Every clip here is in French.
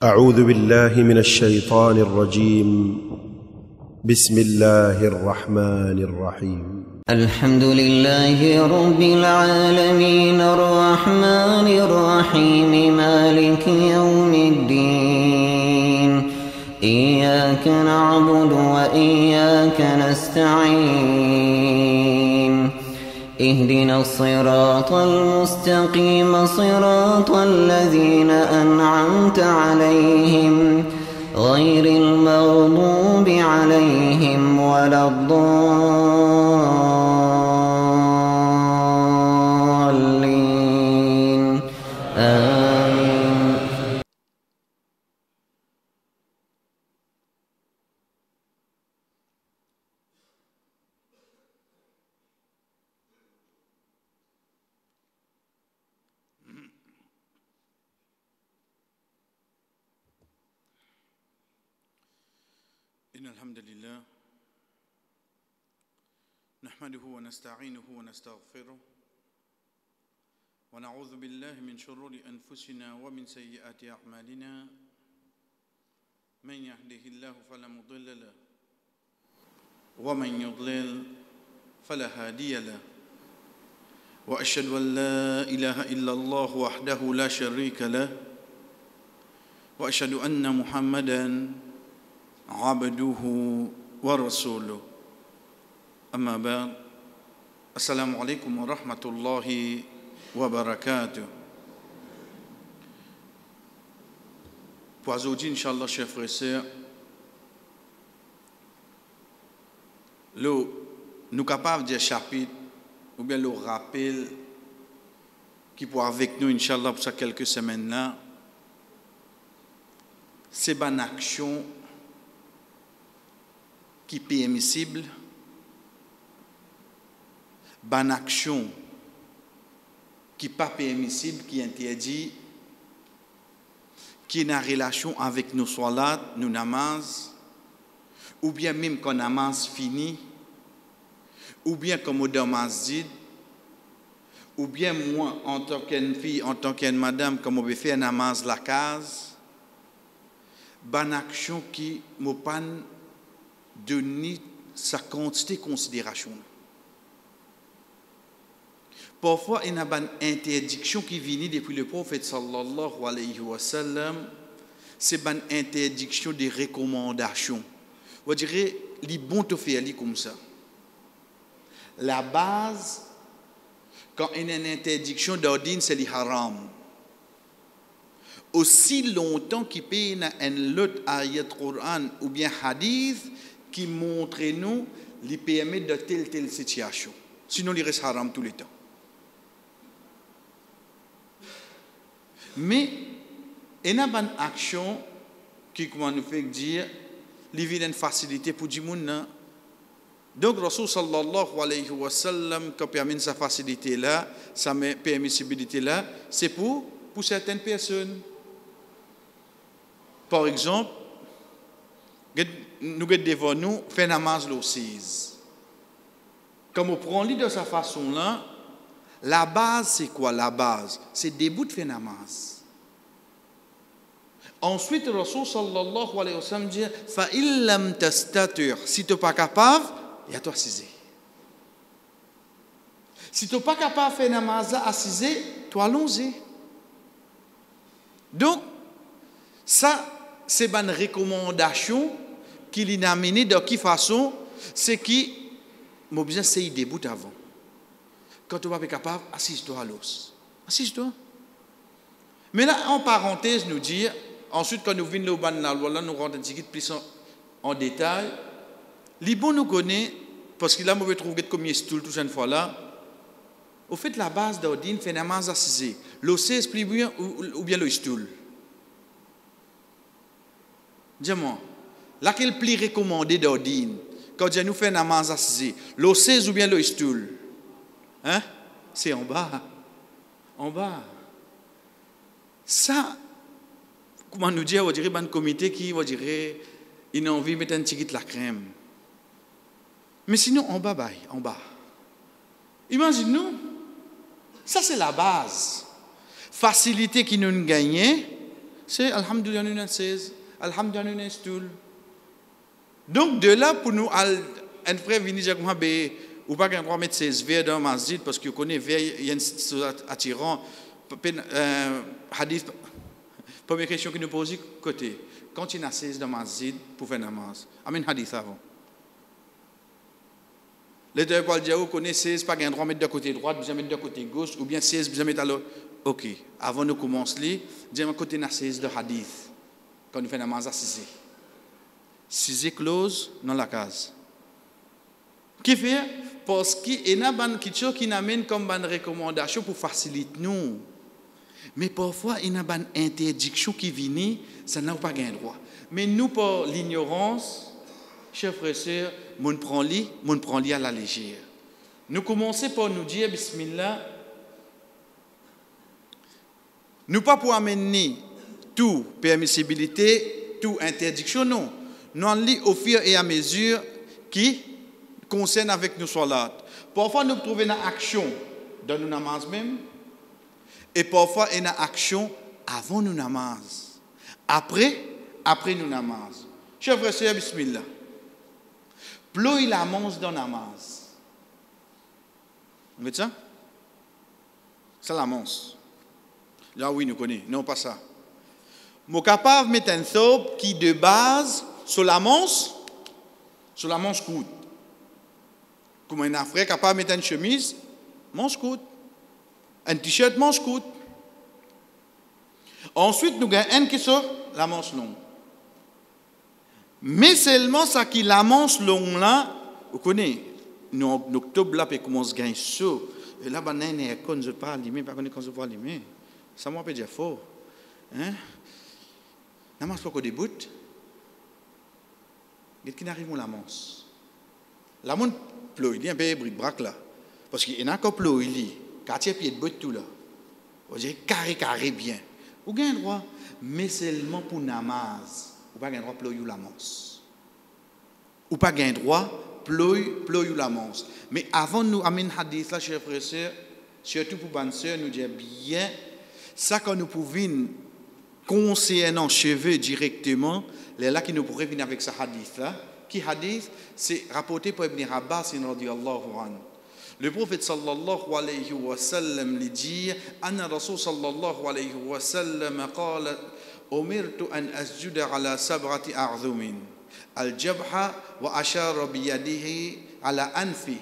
أعوذ بالله من الشيطان الرجيم. بسم الله الرحمن الرحيم. الحمد لله رب العالمين الرحمن الرحيم مالك يوم الدين إياك نعبد وإياك نستعين اهدنا الصراط المستقيم صراط الذين أنعمت عليهم غير المغضوب عليهم ولا الضالين آمين. إن الحمد لله نحمده ونستعينه ونستغفره ونعوذ بالله من شرور أنفسنا ومن سيئات أعمالنا من يهده الله فلا مضل له ومن يضلل فلا هادي له وأشهد أن لا إله إلا الله وحده لا شريك له وأشهد أن محمدًا عبده ورسوله أما بعد السلام عليكم ورحمة الله وبركاته. Pour aujourd'hui, Inch'Allah, chers frères et sœurs, nous sommes capables de dire chapitre ou bien le rappel qui pour avec nous, Inch'Allah, pour ces quelques semaines-là, c'est une action qui est permissible, une action qui n'est pas permissible, qui est interdit, qui est en relation avec nos salats, nos namaz, ou bien même quand namaz fini, ou bien comme au masjid, ou bien moi, en tant qu'une fille, en tant qu'une madame, comme on veut faire namaz la case, une action qui me panne donner sa quantité de considération. Parfois, il y a une interdiction qui vient depuis le prophète sallallahu alayhi wa sallam. C'est une interdiction de recommandation. On dirait, les bons te faire comme ça. La base, quand il y a une interdiction d'ordine, c'est le haram. Aussi longtemps qu'il y a un autre ayat Coran ou bien hadith qui montre nous les permet de telle situation. Sinon, il reste haram tout le temps. Mais, il y a une action qui nous fait dire qu'il y a une facilité pour tout le monde. Donc, Rasul sallallahu alayhi wa sallam, quand il permet sa facilité là, sa permissibilité là, c'est pour certaines personnes. Par exemple, nous devons nous faire namaz le 6. Comme on prend l'idée de sa façon là, la base c'est quoi? La base, c'est début de faire namaz. Ensuite, le Rasul sallallahu alayhi wa sallam dit fa illam tastatir, si tu n'es pas capable, il y a toi assisé. Si tu n'es pas capable de faire namaz assisé, toi allons-y. Donc, ça, c'est une recommandation qu'il a amené de quelle façon, c'est qui m'a besoin d'essayer debout avant. Quand tu vas être capable, assise-toi à l'os. Assise-toi. Mais là, en parenthèse, nous dire, ensuite, quand nous venons au ban de la loi, là, nous rentrons un petit peu plus en détail. Les bons nous connaissent, parce que là, on veut trouver combien de stools tout cette fois-là. Au fait, la base d'ordine, fait namaz assise. L'os est plus bien ou bien le stool? Dis-moi, laquelle plus recommandée d'ordine quand nous fait namaz assise, le 16 ou bien le stool? Hein? C'est en bas. En bas. Ça, comment nous dire, on dirait un comité qui, on dirait, il a envie de mettre un petit de la crème. Mais sinon, en bas, en bas. Imagine-nous, ça c'est la base. Facilité qui nous gagne, c'est Alhamdulillah nous 16, Alhamdulillah nous stoul. Donc de là pour nous un frère venir dire comment ou pas qu'on doit mettre 16 verres dans masjid parce que connaît verre il y a une attirant hadith. Première question que nous posons côté quand il y a 16 dans masjid pour faire namaz. Amen hadith avant. Les deux Paul dit, vous connaissez 16, pas un droit mettre de côté droit, vous mettre de côté gauche, ou bien 16, vous mettre à l'autre. Ok, avant de commencer, disons côté 16 de hadith, quand nous faisons namaz à 6. 6 close dans la case. Qui fait? Parce qu'il y a quelque chose qui amène comme une recommandation pour faciliter nous. Mais parfois, il y a une interdiction qui vient, ça n'a pas de droit. Mais nous, par l'ignorance, chers frères et sœurs, on prend li à la légère. Nous commençons par nous dire, Bismillah, nous pas pour amener toute permissibilité, toute interdiction, non. Nous en lit au fur et à mesure qui concerne avec nos salat. Parfois, nous trouvons une action dans nos namaz même, et parfois, une action avant nos namaz. Après nos namaz. Chers frères et sœurs, Bismillah. Ploie la manche dans namaz. Vous voyez ça? C'est la manche. Là, oui, nous connaissons. Non, pas ça. Je suis capable de mettre un thobe qui, de base, sur la manche coûte. Comme un frère capable de mettre une chemise, manche coûte. Un t-shirt, manche coûte. Ensuite, nous avons un qui sort la manche longue. Mais seulement ça qui la manche longue là, vous connaissez, en octobre là, il commence à gagner chaud. Et là, quand je parle, je ne sais pas quand je parle, ça m'a pas dire fort. Hein? La manche pas qu'on débute. Qu'est-ce qui arrive à la manche? La manche pleut, il y a un peu de braque là. Parce qu'il y a encore pleut, il y a quartier pied de botte tout là. Vous avez carré bien. Vous avez un droit, mais seulement pour namaz. Ou pas un droit ployer la manche. Ou pas un droit ployer la manche. Mais avant nous amener hadith là, chers frères et sœurs, surtout pour bonnes sœurs, nous dire bien ça quand nous pouvons concernant cheveux directement, les là qui nous pourraient venir avec ce hadith là. Qui hadith? C'est rapporté par Ibn Abbas radiyallahu anhu. Le prophète sallallahu alayhi wa sallam lui dit Anna Rasul sallallahu alayhi wa sallam qala أمرت أن أسجد على 7 أعظم الجبهة وأشار بيده على أنفه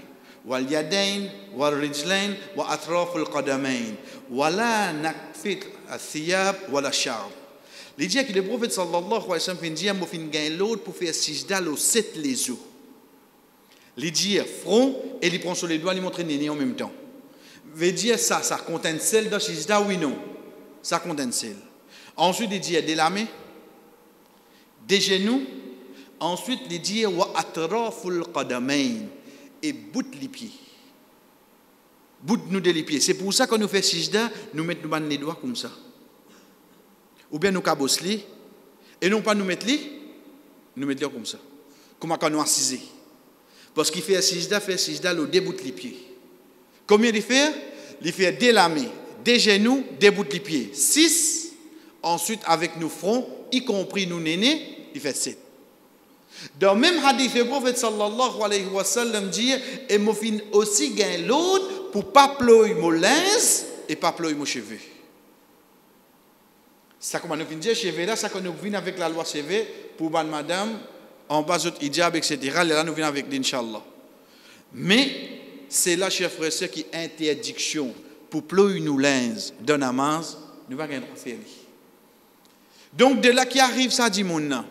واليدين والرجلين وأطراف القدمين ولا نكفت الثياب ولا الشعر. Il dit que le prophète sallallahu alayhi wa sallam dit moi fin gain l'autre pour faire sijda aux 7 les os. Il dit front et il prend sur les doigts il montre néné en même temps. Veut dire ça contient celle dans sijda oui non. Ça contient celle. Ensuite, il dit des la main, des genoux. Ensuite, il dit wa atraful qadamain et bout les pieds. Bout nous de les pieds. C'est pour ça que nous fait sijda, nous mettons les doigts comme ça. Ou bien nous cabos li et non pas nous mettre li, nous mettons comme ça. Comme quand nous assisons. Parce qu'il fait sijda le début les pieds. Combien il fait? Il fait des la main, des genoux, des bouts les pieds. 6. Ensuite, avec nos fronts, y compris nos nénés, il fait 7. Dans le même hadith, le prophète sallallahu alayhi wa sallam dit et moi fin aussi gain l'autre pour pas ployer mon linge et pas ployer mon cheveu. Ça comme nous fin dire cheveux là, ça que nous venons avec la loi cheveux pour ban madame en bas de hijab etc. Là nous venons avec l'inshallah. Mais c'est là chers frères et sœurs qui interdiction pour ployer nos linge d'un namaz, nous va gagner faire. Donc, de là qui arrive, ça dit mon nom.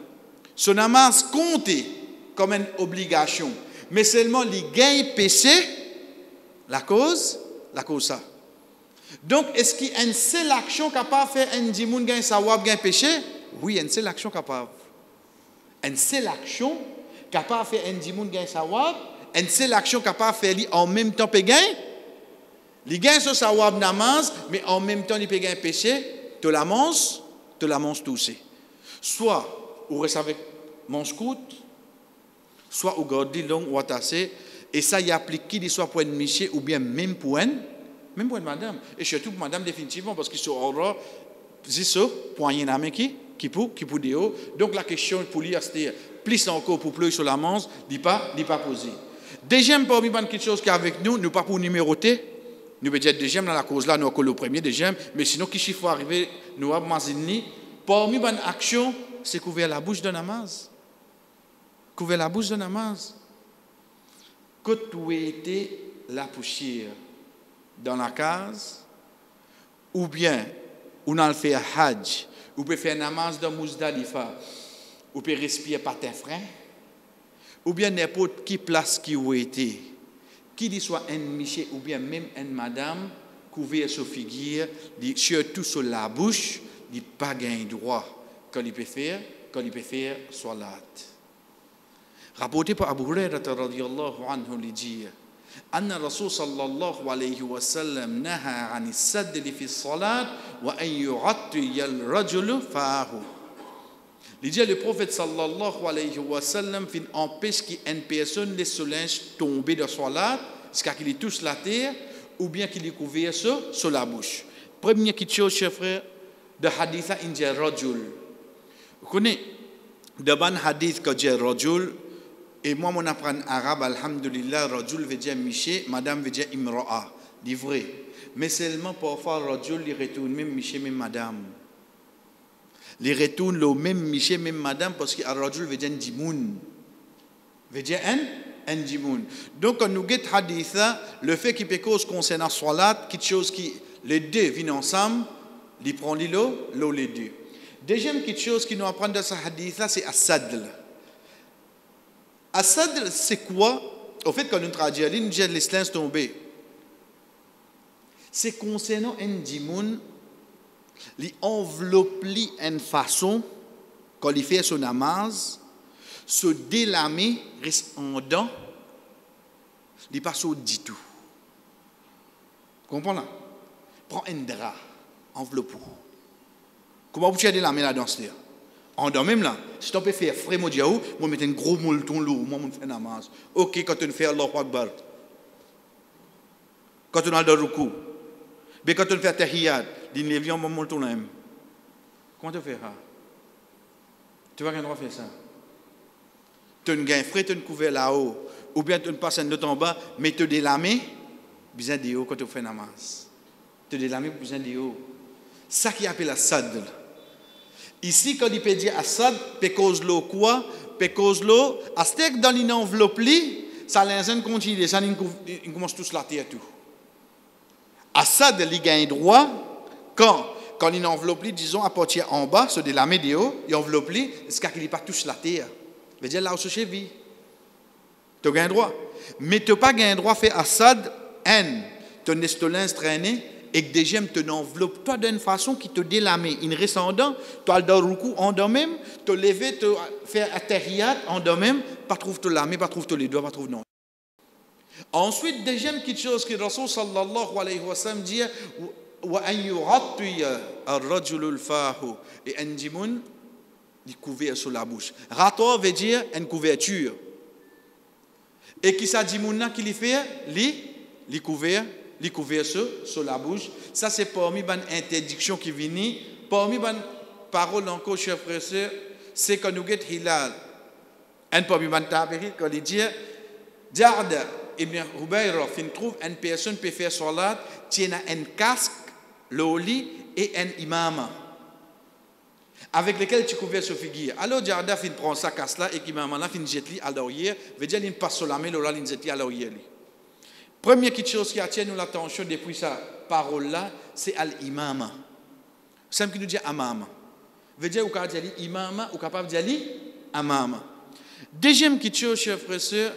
Ce namaz compte comme une obligation. Mais seulement les gains péché, la cause ça. Donc, est-ce qu'il y a une seule action capable de faire un dimoun gain sawab gain péché? Oui, il y a une seule action capable. Une seule action capable de faire un dimoun gain sawab, une seule action capable de faire en même temps gain. Les gains sur sawab namaz, mais en même temps, il peut gain péché, tu la manges tout c'est. Soit on reste avec manche courte, soit on garde long ou attaché, et ça y applique qui soit pour une monsieur ou bien même pour une madame. Et surtout pour madame définitivement, parce qu'ils sont hors c'est ça, poignée la main qui pour dehors. Donc la question pour lui, c'est plus encore pour pleurer sur la manche, il pas poser. Deuxième, parmi quelque chose qui est avec nous, nous pas pour numéroter. Nous peut dire deuxième dans la cause là, nous avons le premier, deuxième, mais sinon, qui chiffre arriver, nous avons mazini. Parmi les actions, c'est couvrir la bouche de namaz. Couvrir la bouche de namaz. Que tu été la poussière dans la case, ou bien, on a fait un hajj, ou peut faire namaz dans Muzdalifa, ou peut respirer par tes freins, ou bien n'importe qui place qui ou été, qui dit soit un monsieur ou bien même une madame, couvert sur figure, surtout sur la bouche, il pas gain droit quand il peut faire salat. Rapporté par Abu Hurairah radhiyallahu anhu lui dit أن الرسول صلى الله عليه وسلم نهى عن السدل في الصلاة وأن يغطي الرجل فاه. Il dit le prophète sallallahu alayhi wa sallam empêche qu'une personne laisse son linge tomber de salat jusqu'à qu'il y touche la terre ou bien qu'il y couvre sur la bouche. Première chose, chers frères, de hadith india rajul. Vous connaissez de ban hadith que j'ai rajul et moi mon apprend arabe alhamdulillah rajul veut dire miché, madame veut dire imra'a, dit vrai. Mais seulement parfois rajul il retourne même miché même madame. Les retourne le même miché même madame parce que rajul veut dire dimoun. Veut dire un dimoun. Donc quand nous guette hadith le fait qu'il peut cause concernant salat, quelque chose qui les deux viennent ensemble, ils prennent les deux. Deuxième quelque chose qui nous apprend de ce hadith là, c'est as-sadl. As-sadl c'est quoi? Au fait quand nous traduisons, nous disons les silences tombés. C'est concernant un dimoun, il enveloppe une façon quand il fait son namaz, se délamer reste en dedans, il passe au dit tout. Comprenez? Prends un drap, enveloppe. Comment vous tirez la main là-dedans? En dedans même là, si tu peux faire frais, moi mettre un gros molleton lourd, moi je fais namaz. Ok, quand tu fais Allahu Akbar, quand tu as le ruku, mais quand tu fais tahiyat, il n'y a pas de molleton là. Comment tu fais ça? Tu vas pas faire ça. Tu as un frais, tu as un couvert là-haut, ou bien tu passes un autre en bas, mais tu as des lames, besoin de haut quand tu fais namaz. Tu as des lames, besoin de haut. Ça qui appelle la sadl. Ici, quand il peut dire Assad, pécose l'eau quoi? Pécose l'eau, à ce que dans l'enveloppe, ça l'insane continue, ça il commence tous la terre tout. Assad, il gagne droit quand il enveloppe, disons, à partir en bas, sur de la météo, il enveloppe, c'est qu'il n'est pas touche la terre. veut dire là où se cheville. Tu as un droit. Mais tu n'as pas un droit de faire Assad, tu as un traîné. Et que déjà, tu enveloppes toi d'une façon qui te délame. Il reste en dedans, tu as le ruku en dedans même, tu as levé, tu fais attahiyat en dedans même, pas trouve te lame, pas trouve te les doigts, pas trouve non. Ensuite, deuxième petite chose que le Rasul sallallahu alayhi wa sallam dit, wa an yughatti ar-rajul fahu et un dimoun, il couvert sur la bouche. Rato veut dire une couverture. Et qui ça dimoun qui lui fait, li couvert sur la bouche. Ça, c'est parmi les interdictions qui viennent. Parmi les paroles encore, chers frères et sœurs, c'est quand nous avons Hilal. Un parmi les tabéries, quand il dit, Jarda ibn Hubayra, il trouve une personne qui peut faire salat, tient un casque, l'oli et un imama, avec lequel tu couvres ce figure. Alors, Jarda, il prend sa casque-là et l'imama-là, il jette à l'arrière, veut dire qu'il passe sur la main, il jette à l'arrière. Première chose qui attire nous l'attention depuis sa parole-là, c'est al-imama. C'est ce qui nous dit amama. Veut dire, ou capable de dire imama, ou capable de dire amama. Deuxième chose, chers frères et sœurs,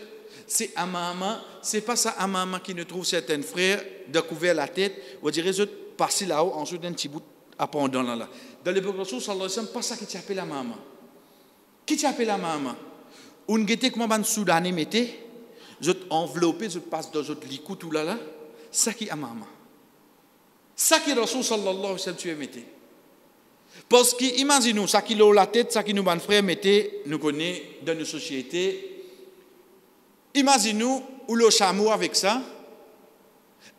c'est amama. Ce n'est pas ça amama qui nous trouve certains frères de couvrir la tête, ou dire, les autres passer là-haut, ensuite un petit bout appendant là. Dans le Prophète sallallahu alayhi wa sallam, pas ça qui t'appelle amama. Qui t'appelle amama? On guette comment un Soudanais mettait. Je enveloppé, je passe dans votre licou tout là, ça qui est amama. Ça qui est Rasul sallallahu alayhi wa sallam tu es metté. Parce que imaginez-nous, ça qui est la tête, ça qui nous ban frère mettez, nous connaissons dans nos sociétés. Imaginez-nous où le chameau avec ça,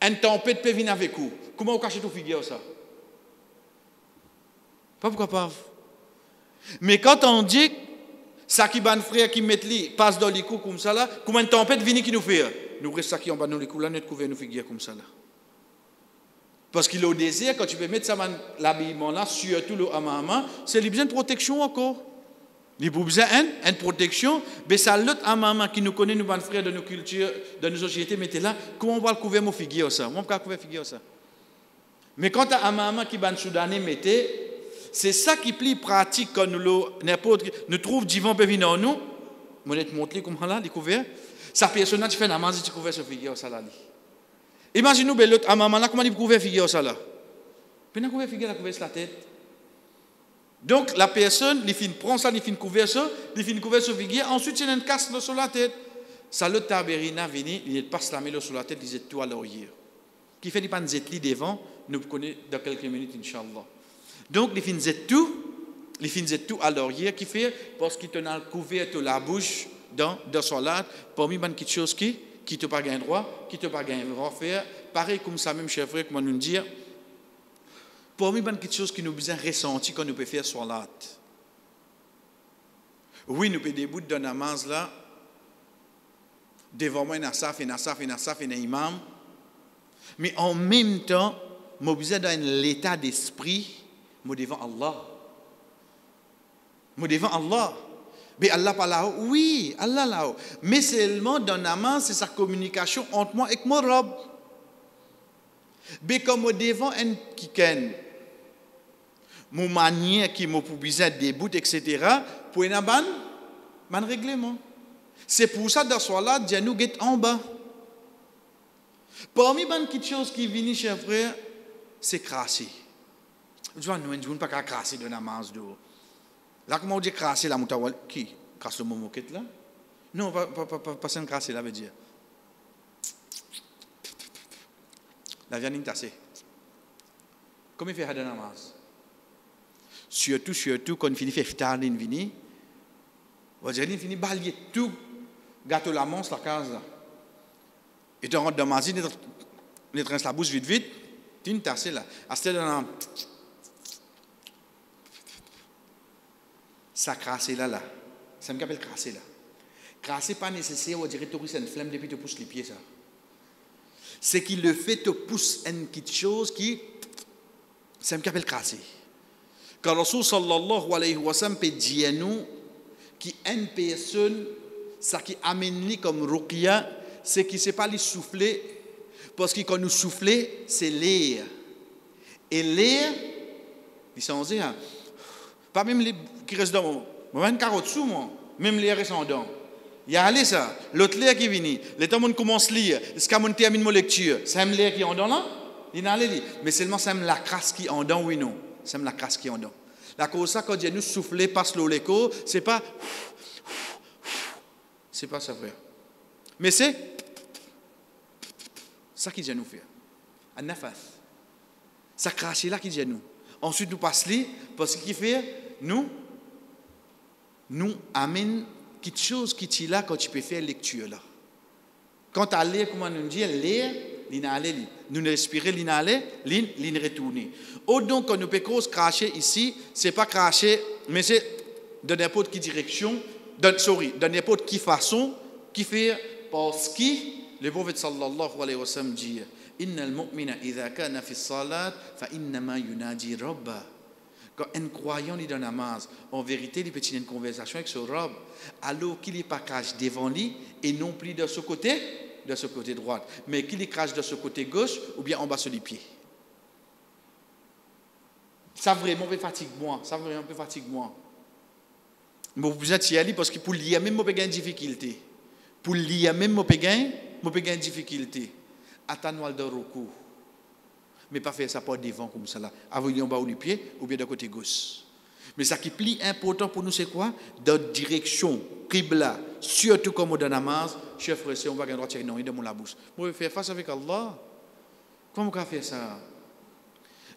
une tempête peut venir avec vous. Comment vous cachez tout figure ça? Pas pourquoi pas. Mais quand on dit, ça qui ban frère qui met li, passe dans les coups comme ça là, comment une tempête vient qui nous fait? Nous restons ça qui en bas dans les coups là, notre couvert nous fait guère comme ça là. Parce qu'il est au désert, quand tu peux mettre ça l'habillement là, surtout le amama, c'est besoin de protection encore. Il a besoin d'une protection, mais ça l'autre amama qui nous connaît, nous ban frères de nos cultures, de nos sociétés, mettez là, comment on va le couvrir mon figure ça? Moi, on peut couvrir figure ça. Mais quand tu as un maman qui ban soudanais, mettez, c'est ça qui plie pratique quand nous trouve divin peut venir en nous. Moi, je montre comme là, découvert. Sa personne tu fais un amant, tu couvres ce figure ça là. Imaginez-nous, l'autre maman là, comment il couvre figure ça là? Puis il couvre figure, il couvre la tête. Donc la personne, il prend ça, il couvre ça, il couvre ce figure, ensuite il a une casse sur la tête. Ça l'autre taberina vient, il passe la mêlée sur la tête, il est tout à l'arrière. Qui fait des pas de devant, nous connaissons dans quelques minutes, Inch'Allah. Donc, les fins de tout à l'arrière, qui fait, parce qu'il te a couvert la bouche dans son lade, parmi les petites choses qui te pas gain droit, qui te pas gain droit faire, pareil comme ça, même chef frère, comment nous dire, parmi les petites choses qui nous besoin ressentir quand nous pouvons faire sur lade. Oui, nous pouvons débouter d'un namaz là, devant moi, il y a Nasaf, et imam. Mais en même temps, je besoin dans l'état d'esprit, je devant Allah. Je devant Allah. Mais Allah pas là-haut. Oui, Allah là-haut. Mais seulement dans namaz, c'est sa communication entre moi et mon Rob. Mais comme je devant un kiken, mon manière qui m'a besoin de début, etc., pour un ban règlement. C'est pour ça, dans ce soir-là, Dieu nous guette en bas. Parmi les petites choses qui viennent, chers frères, c'est crasser. Je ne veux pas crasser de namaz. Là, comment on dit crasser la moutawal? Qui? Crasse le mot moquette là? Non, pas ça crasser là, veut dire. La viande est tassée. Comment il fait de namaz? Surtout, quand il finit de faire iftar, il finit. On va dire, il finit de balayer tout, gâteau la manche, la case là. Et tu rentres dans ma zine, tu rinces la bouche vite, tu es tassé là. Ça crasse là. Ça me appelle crasser là. Crasser pas nécessaire, on dirait que tu as une flemme depuis que tu pousses les pieds ça. C'est qu'il le fait, te pousse une petite chose qui, ça me appelle crasser. Quand Rasul sallallahu alayhi wa sallam peut dire nous, qui une personne, ça qui amène comme ruqya, c'est qu'il ne sait pas les souffler, parce que quand nous soufflons, c'est l'air. Et l'air, ils sont dit, pas même les qui restent dans mon. Moi, une carotte sous moi, même l'air reste en dedans. Il y a allé ça, l'autre l'air qui vient, le temps où on commence à lire, est-ce qu'on termine ma lecture, c'est l'air qui est en dedans là? Il n'a allé, mais seulement c'est la crasse qui est en dedans, oui, non. C'est la crasse qui est en dedans. La cause ça, quand Dieu nous souffle, passe l'écho, c'est pas. C'est pas ça, frère. Mais c'est ça qui Dieu nous fait. Un nafas. Ça crache là qui Dieu nous. Ensuite, nous passons là, parce qu'il fait, nous amène quelque chose qui est là quand tu peux faire lecture là. Quand tu as l'air, comment nous dit, l'air, nous respirons, nous retourner. Ou donc, quand nous pouvons cracher ici, ce n'est pas cracher, mais c'est de n'importe quelle direction, de n'importe quelle façon, qui fait parce que le prophète sallallahu alayhi wa sallam dit Inna al-mu'mina idha kana fi salat fa innama yunadi rabba. Quand un croyant est dans la namaz, en vérité, il peut avoir une conversation avec son Rab, alors qu'il n'est pas caché devant lui et non plus de ce côté droit, mais qu'il est caché de ce côté gauche ou bien en bas sur les pieds. Ça vraiment me fatigue moi, Mais vous êtes y aller parce que pour lire même, je peux une difficulté. Pour lire même, je peux une difficulté. Attends-moi de recours. Mais pas faire ça pas devant comme ça là. Avant en bas ou les pieds ou bien de côté gauche. Mais ça qui est plus important pour nous, c'est quoi? Dans la direction, qibla, surtout comme dans la namaz, chef frère, on va gagner droit de non, il dans la bouche. Moi, je vais faire face avec Allah. Comment on va faire ça?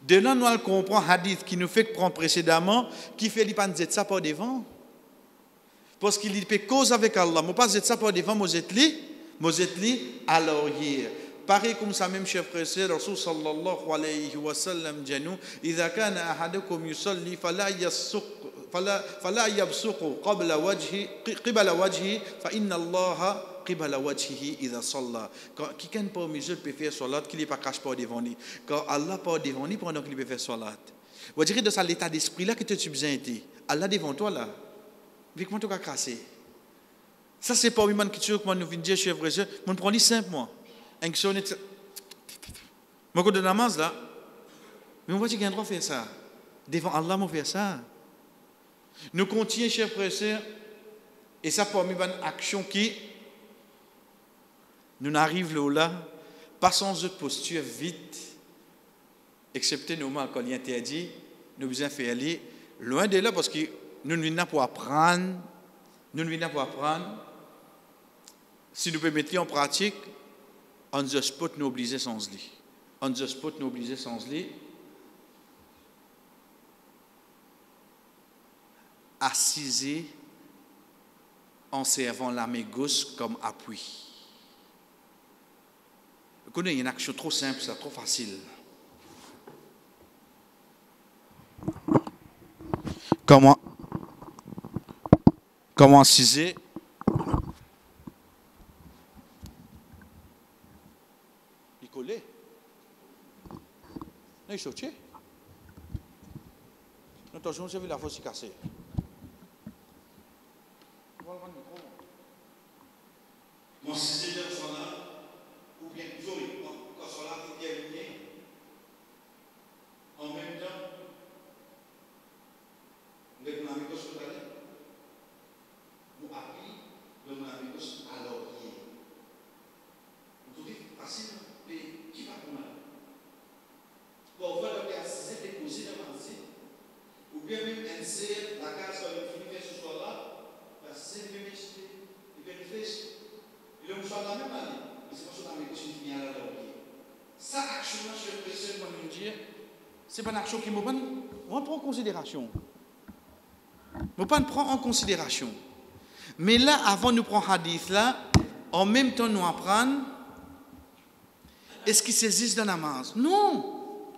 De là, nous comprenons hadith qui nous fait prendre précédemment, qui fait qu'il ne peut pas ça par devant. Parce qu'il peut cause avec Allah. Je ne peux pas dire ça par devant, je vais à l'arrière. pareil comme ça même, chers frères et sœurs, Rasul sallallahu alayhi wa sallam dit nous, إذا كان أحدكم يصلي فلا يبصق قبل وجهه فإن الله قبل وجهه إذا صلى. Quand quelqu'un parmi eux peut faire salat, qu'il n'est pas cache pas devant lui. Quand Allah pas devant lui pendant qu'il peut faire salat. Vous direz de ça l'état d'esprit là que tu as besoin été. Allah devant toi là. Mais comment tu vas casser? Ça c'est pas une question que nous venons dire chers frères et sœurs, on prend simplement. Un son est mon côté de namaz là. Mais on va dire qu'il y a un droit de faire ça. Devant Allah, on fait ça. Nous continuons, chers frères et sœurs, et ça parmi une action qui nous arrive là, pas sans autre posture vite, excepté nous quand il est interdit, nous besoin faire aller loin de là parce que nous ne venons pas pour apprendre, si nous pouvons mettre en pratique, on the spot nous obliger sans lit. On the spot nous obliger sans lit. Assiser en servant la main gauche comme appui. Vous connaissez une action trop simple, c'est trop facile. Comment assiser? Il collait. Il sautait. Attention, j'ai vu la fausse cassée. Mon système soit là, ou bien, quand soit là, il terminé, en même temps, le amigos sur la ligne, nous appuie le amigos à l'oreiller. Vous trouvez facile, mais qui va pour moi? Bon, on va donc assister, déposer dans la main, ou bien même insérer la case quand il finit ce soir-là, c'est le vérifier. Il est mouchoir dans la même année, mais c'est pas sur la même chose qui finit à l'oreiller. Ça, action-là, je vais essayer de me dire, c'est pas une action qui me prend en considération. Je ne prends en considération. Mais là, avant de prendre hadith là, en même temps nous apprendre, est-ce qu'ils saisissent dans la masse? Non.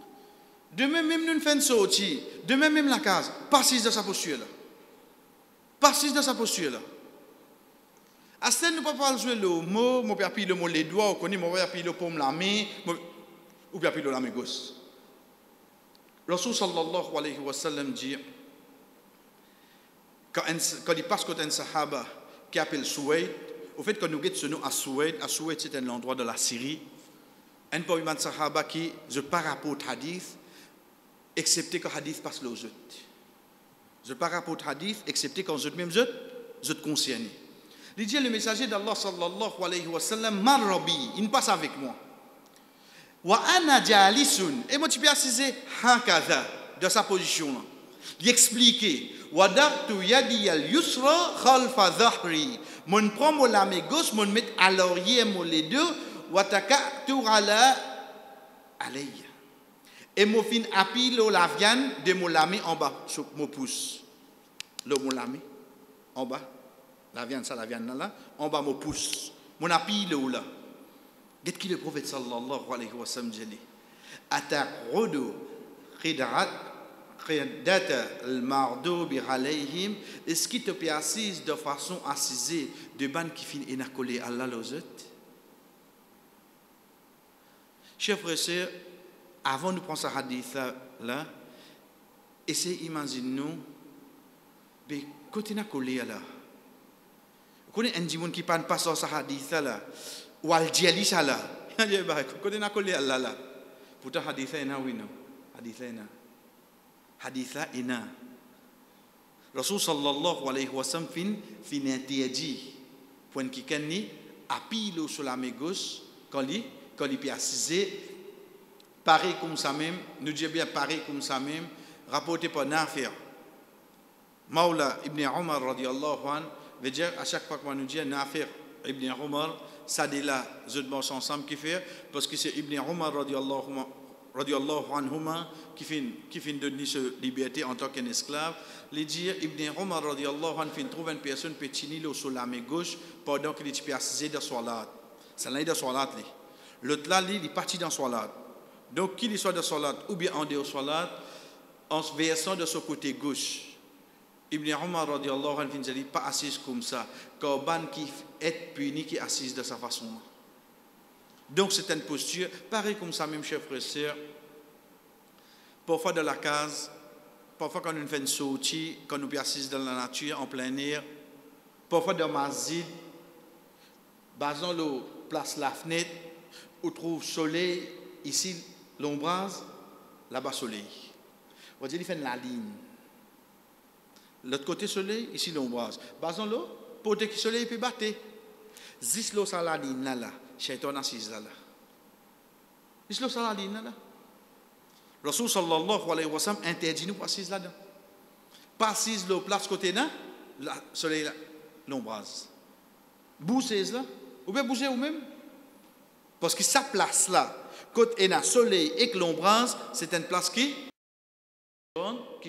Demain même nous faisons sortir, demain même la case, passez dans sa posture là. Passez dans sa posture là. À ce nous ne pouvons pas jouer le mot, je peux appuyer le mot les doigts, je peux appuyer le paume la main, ou bien appuyer la main gauche. Rasul sallallahu alayhi wa sallam dit, quand il passe côté un sahaba qui appelle Souaid, au fait quand nous guettons ce nom à Souaid c'est un endroit de la Syrie, un peu de sahaba qui je par rapport au hadith, excepté quand hadith passe le autres. Je par rapport au hadith, excepté quand je même je te concerne. Il dit le messager d'Allah sallallahu alayhi wa sallam, Marrabi, il passe avec moi. Wa ana jalisun, et moi tu peux assiser hakada dans sa position là. Il expliquait, wada'tu yadi al-yusra khalfa dhahri. Mon prend la main gauche, mon met à l'oreiller mon les deux, wa taka'tu ala alayya. Et mon fin appuie la viande de mon lami en bas, sur mon pouce. Le mon lami en bas. La viande, ça, la viande là, en bas, mon pouce. Mon appui là. Qu'est-ce que le prophète sallallahu alayhi wa sallam dit? Ata'udu khid'at al-mardoubi alayhim. Est-ce qu'il te peut assise de façon assisée de ban qui finit et n'a collé Allah l'ozet? Chers frères et sœurs, avant de prendre ce hadith là, essayez d'imaginer nous, côté n'a collé Allah. Vous connaissez un djimoun qui parle pas sur ce hadith là, ou al djali ça là. Côté n'a collé Allah là. Pourtant hadith là est oui non. Hadith là est Rasul sallallahu alayhi wa sallam fin interdit point qui kenni appuie sur la main gauche quand il peut assiser pareil comme ça même, nous disons bien pareil comme ça même, rapporté par Nafi'. Maula ibn Umar radiyallahu anhu veut dire à chaque fois que nous disons Nafi' ibn Umar, ça dit là, je pense ensemble qui fait, parce que c'est ibn Umar radiyallahu anhuma qui fait donner cette liberté en tant qu'un esclave. Il dit ibn Umar radiyallahu anhu fin trouve une personne petite sur la main gauche pendant qu'il est assis dans salat. Ça là dans salat. l'autre là, il est parti dans Salat. Donc, qu'il soit de Salat ou bien en dehors de Salat, en se versant de son côté gauche. Ibn Omar radiallahu anhu ne dit pas assise comme ça. Corban qui est puni, qui est assise de sa façon. Donc, c'est une posture, pareil comme ça, même chers frères et sœurs. Parfois dans la case, parfois quand nous faisons une sortie, quand nous sommes assis dans la nature, en plein air, parfois dans ma zid, basant le place la fenêtre, on trouve soleil, ici l'ombrage, là-bas soleil. On va dire, il fait la ligne. L'autre côté soleil, ici l'ombrage. Basant le, pour que le soleil peut battre. Zis l'eau sur la ligne là, Shaitan assise là. Zis l'eau sur la ligne là. Rasul sallallahu alayhi wa sallam interdit nous passer là-dedans. Pas assise le place côté là, le soleil là, l'ombrage. Bousez là, ou bien bougez ou même. Parce que sa place là, côté là, soleil et que l'ombrage, c'est une place qui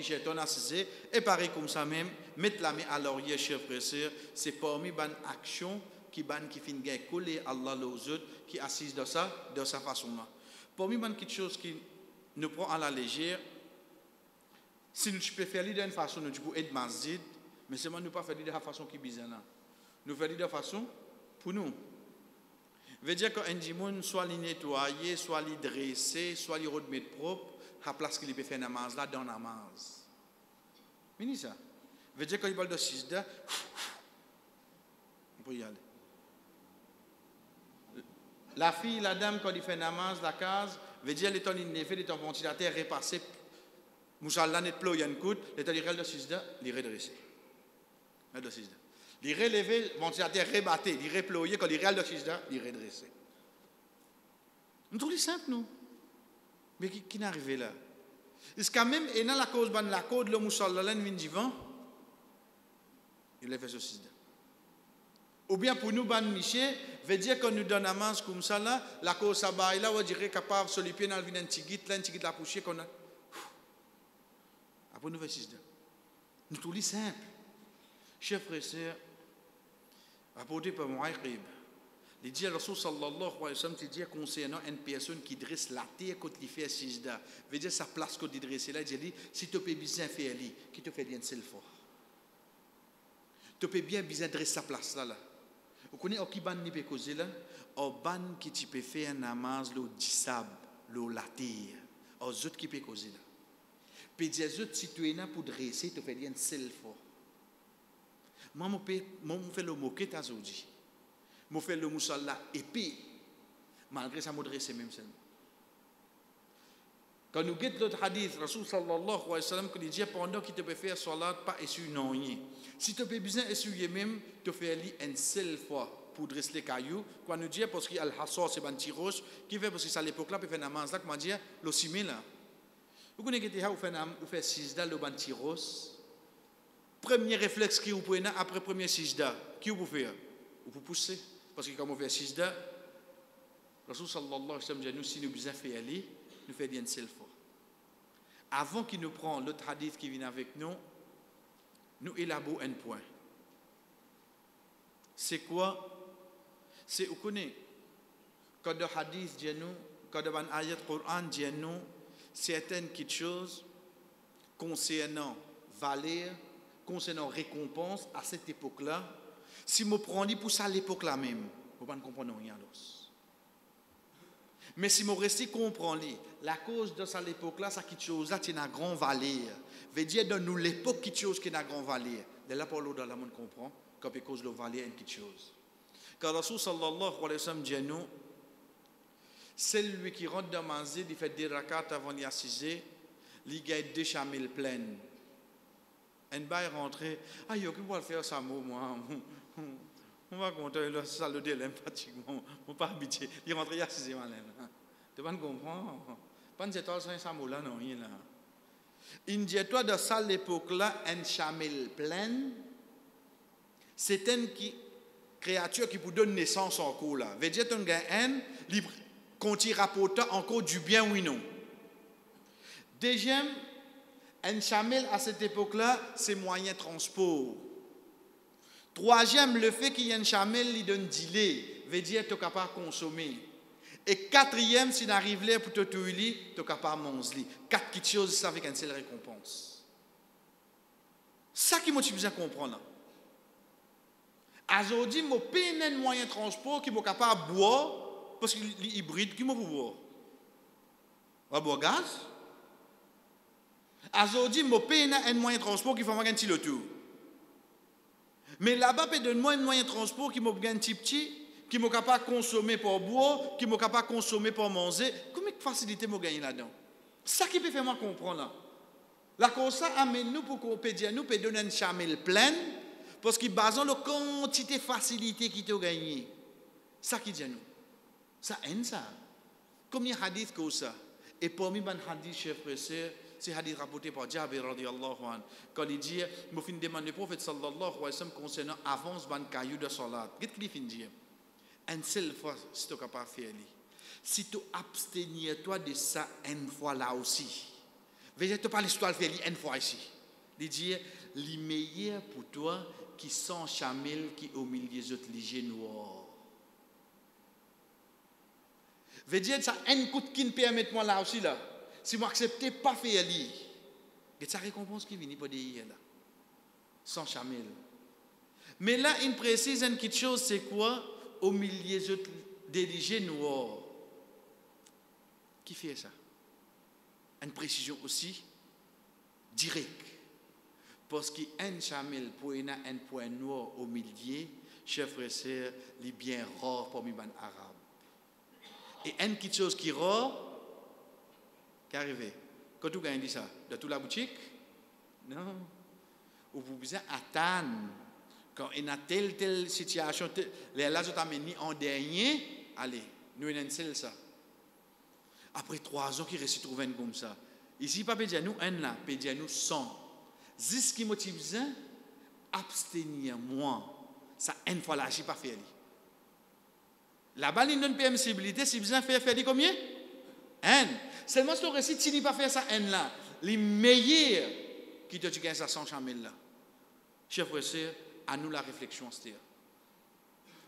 Shaitan assise. Et pareil comme ça même, mettre la main à l'oreille, chers frères et sœurs, c'est parmi les actions qui finissent coller Allah aux autres, qui assise de sa façon là. Parmi les petites choses qui nous prend à la légère, si nous pouvons faire d'une façon, nous pouvons être masjid, mais seulement nous ne pouvons pas faire de la façon qui est bizarre. Nous faisons de la façon pour nous. Ça veut dire qu'un dimanche, soit les nettoyer, soit les dresser, soit les remettre propre, à la place qu'il peut faire namaz là, dans namaz. Mais ça. Ça veut dire qu'il parle de sijda, on peut y aller. La fille, la dame, quand il fait namaz, la case, veut dire l'état d'innévé, l'état ventilateur repassé, mouchallah net plo yan kout, l'état d'irel de sijda, il redressé. Il relevé, ventilateur rebatté, il reployé, quand il réel de sijda, il redressé. Nous trouvons simple, nous. Mais qui n'est arrivé là? Est-ce quand même, et dans la cause, la code, le mouchallah, vin il a fait ce sijda. Ou bien pour nous, ban Miché, veut dire qu'on nous donne un manche comme ça là, la cause ça baille là, on dirait capable de se lier dans le vin tigit, là, tigit la poussière qu'on a. Après nous faisons sijda. Nous tout simple. Chers frères et sœurs, rapporté par Mu'aqib, il dit à Rasul sallallahu alayhi wa sallam, il dit concernant une personne qui dresse la terre quand il fait sijda, veut dire sa place quand il dresse là, il dit si tu peux bien faire lui, qui te fait bien seul fort. Tu peux bien dresser sa place là. Vous connaissez qui ban ni peut causer là, au ban qui tu peux faire namaz le disab, le la terre, aux autres qui peut causer là. Puis des autres si tu es là pour dresser, tu fais bien seul fort. Moi je fais le moquet à Zodi. Je fais le moussalla épais. Malgré ça, je dresse même seulement. Quand nous guettons l'autre hadith, Rasul sallallahu alayhi wa sallam, qui dit pendant qu'il te peut faire salat, pas essuyer non rien. Si tu peux bien essuyer même, tu fais une seule fois pour dresser les cailloux. Quand nous disons, parce qu'il y a le hassor, c'est un petit roche, qui fait parce que c'est à l'époque là, puis fait namaz là, comment dire, le simé là. Vous connaissez que vous faites sijda, le petit roche. Premier réflexe qui vous prenez après premier sijda, qui vous faire? Vous pouvez pousser. Parce que quand vous faites sijda, Rasul sallallahu alayhi wa sallam, nous, si nous bien fait aller, nous faisons une seule fois. Avant qu'il nous prenne l'autre hadith qui vient avec nous, nous élaborons un point. C'est quoi? C'est, vous connaissez, quand le hadith dit nous, quand le ayat Coran dit nous, certaines petites choses concernant valeur, concernant récompense à cette époque-là, si je prends pour ça à l'époque-là même, vous ne comprenez rien d'autre. Mais si je reste comprendre la cause de ça à l'époque-là, ça quelque chose là qui a une grande valeur. Veut dire dans nous l'époque quelque chose qui a une grande valeur. De là pour l'autre, on comprend quand à cause de la valeur une quelque chose. Quand Rasul sallallahu alayhi wa sallam dit nous, celui qui rentre dans la maison, il fait des rakats avant d'y assiser, il gagne 2 chamelles pleines. Un bail rentré, ah yo, qui va faire ça moi? On va compter le salut de l'empathiquement. On pas habitué. Il rentre il y a 6 malin. Tu vas comprendre. Pas de temps ça là non rien là. Une toi de ça l'époque là un chamel plein. C'est une créature qui vous donne naissance en cours là. Veut dire ton gars un libre quand il rapporte encore du bien oui non. Deuxième un chamel à cette époque là, c'est moyen de transport. Troisième, le fait qu'il y ait un chamel, il donne délai, veut dire que tu es capable de consommer. Et quatrième, si n'arrive là pour te tuer, tu es capable de manger. Quatre petites choses, ça avec une seule récompense. Ça qui m'a besoin de comprendre. Aujourd'hui, je paye un moyen de transport qui est capable de boire, parce qu'il est hybride, qui m'a pour boire. On va boire gaz. Aujourd'hui, je paye un moyen de transport qui fait un petit tour. Mais là-bas, il y a un moyen de transport qui m'a un petit petit, qui m'a capable de consommer pour boire, qui m'a capable de consommer pour manger. Combien de facilité m'a gagné là-dedans? Ça qui peut faire moi comprendre. La cause ça amène nous pour qu'on peut dire nous peut donner une chamelle pleine parce qu'il base la quantité de facilité qui t'a gagné. Ça qui dit nous. Ça aime ça. Combien de hadiths comme ça? Et parmi les hadiths, chers frères et sœurs, c'est hadith rapporté par Jabir radiyallahu anhu. Quand il dit, je fin demande le prophète sallallahu alayhi wa sallam concernant avance ban caillou de salat. Qu'est-ce qu'il fin dire? Une seule fois, si tu es capable de faire, si tu abstenir toi de ça une fois là aussi, veillez tu pas l'histoire de faire une fois ici. Il dit, le meilleur pour toi qui sont chamel qui au milieu des autres légers noirs. Veut dire ça un coup qui ne permet moi là aussi là. Si vous acceptez pas faire li, c'est sa récompense qui vient pour dire là. Sans chamel. Mais là, il précise une petite chose, c'est quoi? Au milieu des légers noirs. Qui fait ça? Une précision aussi directe. Parce qu'il y a un chamel pour un point noir au milieu, chers frères et sœurs, il est bien rare pour les arabes. Et une petite chose qui est rare, qui arrive. Quand tu gagnes ça, dans toute la boutique, non. Ou vous besoin attendre. Quand il y a telle situation, les là, je t'amène en dernier, allez, nous avons une ça. Après 3 ans, qui réussit à trouver comme ça. Ici, pas pédia nous un là, pédia nous 100. C'est ce qui motive besoin, abstenir moi. Ça, une fois là, je n'ai pas fait. Là-bas, il y a une permissibilité, si besoin faire combien? Un. Seulement, si tu réussis, tu n'as pas fait ça un là. Les meilleurs qui te disent ça sans chamel là. Chers frères et sœurs, à nous la réflexion, c'est-à-dire.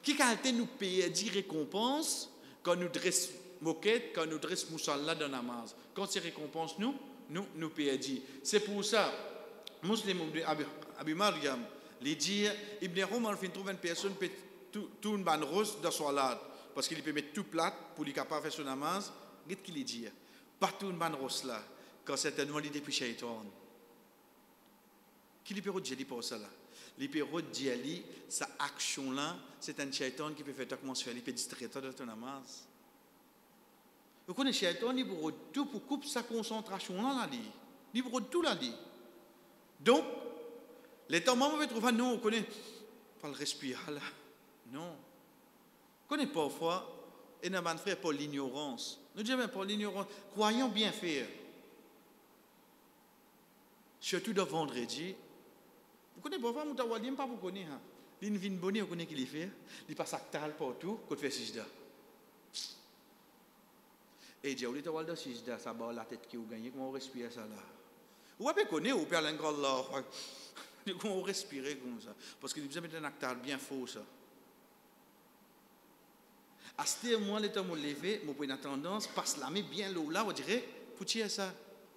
Qui qualité nous paye dit récompense quand nous dresse moquette, quand nous dresse moussalla dans la namaz. Quand c'est récompense nous paye dit. C'est pour ça, Muslim Abi Maryam, les dire, Ibn Omar fin trouve une personne peut tout une ban rose dans son salade parce qu'il peut mettre tout plat pour lui capable faire son namaz. Qu'est-ce qu'il dit? Pas tout une ban rose là, quand certainement il depuis shaitan. Qui lui peut dire pour ça là? Les pérodes d'Yali, sa action-là, c'est un shaitan qui peut faire comment se faire, il peut distraire de ton namaz. Vous connaissez le shaitan, il peut tout pour couper sa concentration-là, il peut tout là. Donc, les temps où on peut trouver, non, on connaît pas le respirer là. Non. On connaît parfois, et nous avons fait pour l'ignorance. Nous disons pour l'ignorance, croyons bien faire. Surtout de vendredi, vous connaissez parfois, vous ne savez pas vous connaissez. Il vient bonne, vous connaissez qu'il fait. Il passe à tal partout, quand il fait sijda. Et il dit, vous avez sijda, ça bat la tête qui vous gagne, comment on respire ça là? Vous avez connu, vous parlez un grand là. Comment on respire comme ça? Parce qu'il vous avez un acteur bien faux ça. À ce moment, les temps où vous levez, vous avez une tendance, passe la main bien l'eau là, vous direz, pour tirer ça.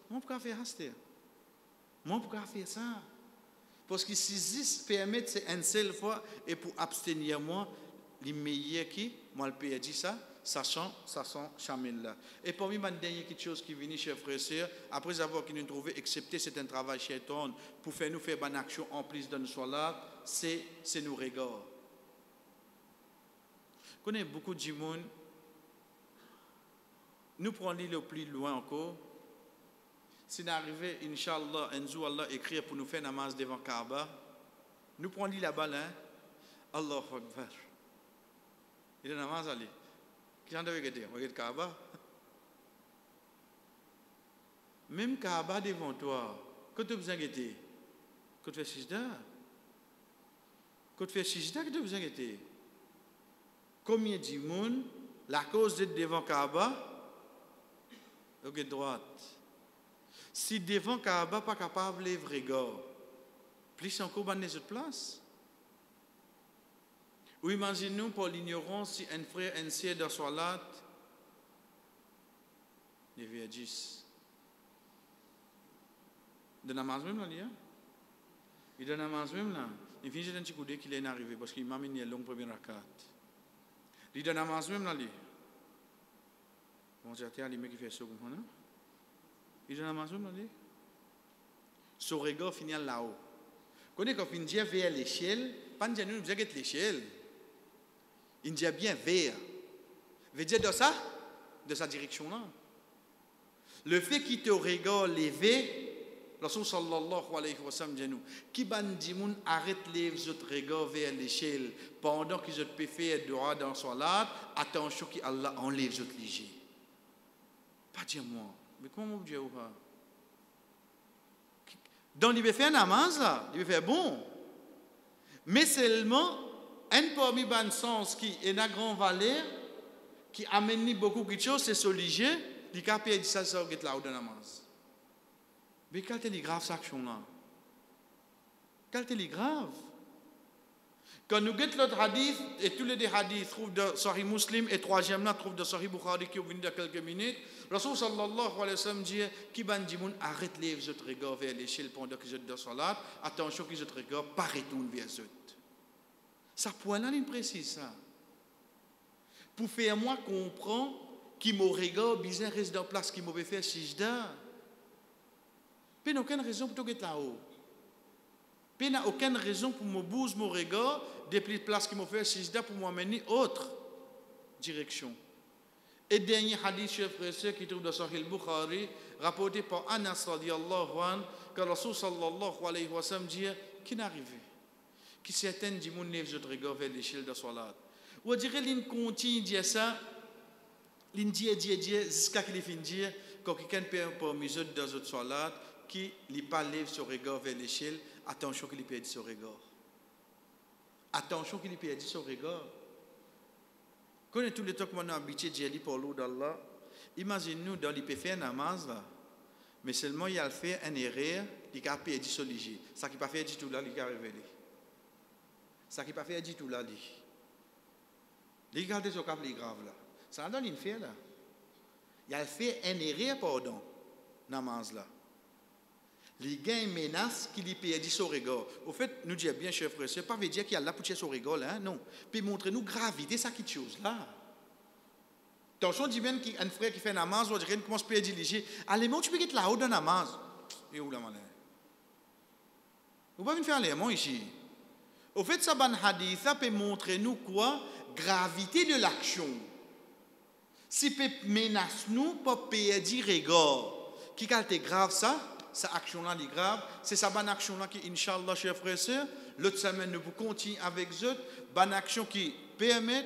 Moi, pourquoi faire ça? Moi, pourquoi faire ça? Parce que si ça permet, c'est une seule fois, et pour abstenir moi, les meilleurs qui, moi le pays a dit ça, ça sent chamel là. Et parmi les dernières quelque chose qui vient, chers frères et sœurs, après avoir nous trouvé, accepter c'est un travail shaitan, pour faire nous faire une action en plus de nous soit là, c'est nous regards. Je connais beaucoup de monde, nous prenons le plus loin encore. Si nous arrivons, Inch'Allah, un jour Allah écrit pour nous faire namaz devant Kaaba, nous prenons là-bas, Allahu Akbar. Il est namaz allé. Qui en devait dire? Regarde Kaaba. Même Kaaba devant toi, quand tu as besoin de guetter, quand tu fais sijda, que tu as besoin de guetter. Combien de monde, la cause d'être devant Kaaba, regarde droite. Si devant Kaaba pas capable de lever regard, plus encore dans les autres places. Ou imaginons pour l'ignorance si un frère, un sœur dans Salat, 9h 10. De namaz même là, il de namaz même là. Il finit d'un petit coup qu'il est arrivé parce qu'il m'a mis une longue première rakat. Il de namaz même là. Bon, j'ai été à l'imé qui fait ça, vous comprenez? Il de namaz même là. Son regard finit là-haut. Quand on finit vers l'échelle, pas de nous dire que l'échelle. Il dit bien vers. Veut dire de ça, de sa direction là. Le fait qu'il te regarde levé, Rasul sallallahu alayhi wa sallam dit nous, qui bandi moun arrête les autres regards vers l'échelle pendant qu'ils autres peuvent faire droit dans salat, attention qu'Allah enlève les autres légers. Pas dire moi, mais comment vous dites ou pas? Donc il veut faire namaz là, il veut faire bon, mais seulement un parmi ban sens qui est une grande valeur, qui amène beaucoup de choses, c'est ce léger. Il a dit ça, ça va être là où dans la namaz. Mais quelle est grave cette action-là? Quelle est grave? Quand nous guettons l'autre hadith, et tous les hadiths trouvent de Sahih Muslim, et troisième là, trouvent de Sahih Bukhari qui est venu de quelques minutes, Rasul sallallahu alayhi wa sallam dit, qui bandimoun arrête les autres regards vers l'échelle pendant qu'ils sont dans salat, attention qu'ils autres regards pas retournent vers eux. Ça point là, il précise ça. Pour faire moi comprendre qui me regarde, bizarre reste dans place, qui me fait sijda. Il n'y a aucune raison pour être là-haut. Il n'y a aucune raison pour me bouger mon regard depuis la place qui me fait sijda pour m'amener autre direction. Et dernier hadith, chef frère, qui trouve dans Sahih Bukhari, rapporté par Anas radiyallahu anhu, que Rasul sallallahu alayhi wa sallam dit, qui n'est arrivé? Qui certaines du monde ne veut regarder vers l'échelle de salat. Ou dirait qu'il continue de dire ça, il dit jusqu'à qu'il finisse de dire quand quelqu'un peut parmi eux dans une salat qui n'est pas lève son regard vers l'échelle, attention qu'il perde son regard. Attention qu'il perde son regard. Quand tout le temps que on a habitué de dire pour l'eau d'Allah, imaginez-nous dans les faire namaz là, mais seulement il a fait un erreur, il a perdu son léger. Ça qui pas fait du tout là, il a révélé. Ça qui pas fait du tout là, regardez ce cap les grave là. Ça donne une fait là. Il a fait un erreur pardon, namaz là. Les gars menacent qu'il y perdit son regard. Au fait, nous disons bien, chef frère, ce n'est pas veut dire qu'il y a là pour tirer son regard là, non. Puis montrez-nous gravité, ça qui chose là. Attention, dit bien qu'un frère qui fait namaz, ou dirait qu'il commence à perdre léger. Allez, moi, tu peux être là-haut dans namaz. Et où la manière? Vous ne pouvez pas faire l'aimant ici. Au fait, ça, ban hadith, ça peut montrer nous quoi? Gravité de l'action. Si peut menace nous pour perdre regard. Qui est grave ça? Cette action-là est grave. C'est sa bonne action-là qui, Inch'Allah, chers frères et sœurs, l'autre semaine, nous pouvons continuer avec eux. Bonne action qui permet,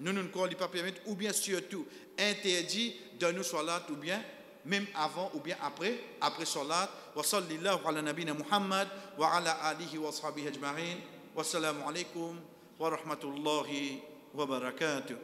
nous ne croyons pas permettre, ou bien surtout interdit de nous salat, ou bien même avant, ou bien après salat. Wa sallallahu ala nabina Muhammad, wa ala alihi wa sahbihi ajma'in. Wassalamu alaikum wa rahmatullahi wa barakatuh.